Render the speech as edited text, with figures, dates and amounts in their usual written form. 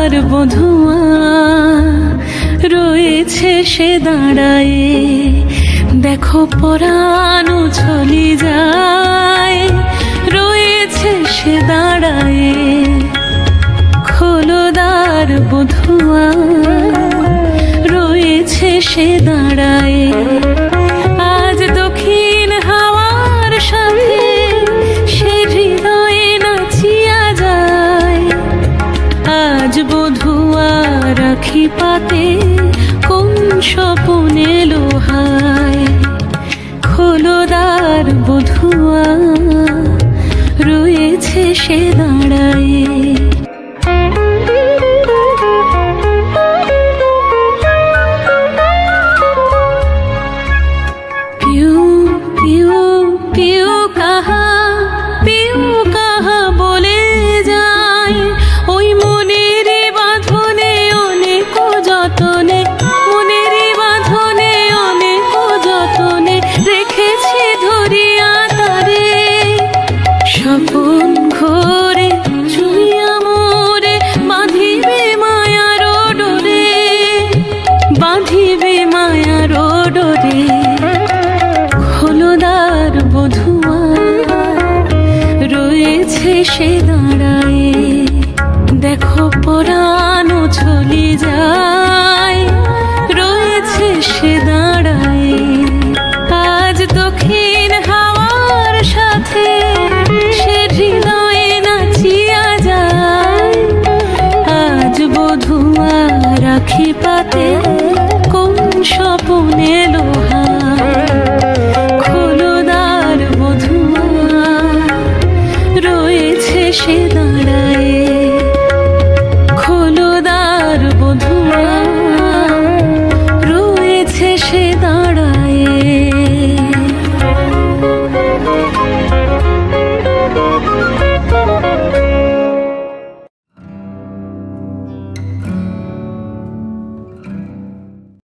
খোলদার বধুয়া রয়েছে সে দাঁড়ায়ে, দেখো পরাণ চলি যায়, রয়েছে সে দাঁড়ায়ে। খোলদার বধুয়া রয়েছে সে দাঁড়ায়ে, আজ দক্ষিণ হাওয়ার সাথে সে হৃদয়ে নাচিয়া যায়। আজ বধুয়া রাখি পাতে কোন স্বপনে লোহায়, খোলদার বধুয়া রয়েছে সে দাঁড়ায়ে। পিউ পিউ পিউ কাহা, পিউ কাহা বলে যায়, ওই মনের বাঁধনে অনেক যতনে, মনের বাঁধনে অনেক যতনে রেখেছে ধরিয়া তারে। স্বপন ঘোরে চুইয়া মোরে বাঁধিবে মায়ার ডোরে, বাঁধিবে মায়ার ডোরে। খোলদার বধুয়া রয়েছে সে দাঁড়ায়ে, দেখো পরাণ চলি যায়, রয়েছে সে দাঁড়ায়ে। আজ দক্ষিণ হাওয়ার সাথে সে হৃদয়ে নাচিয়া যায়। আজ বধুয়া রাখি পাতে কোন স্বপনে লোহায়, খোলদার বধুয়া রয়েছে সে দাঁড়ায়।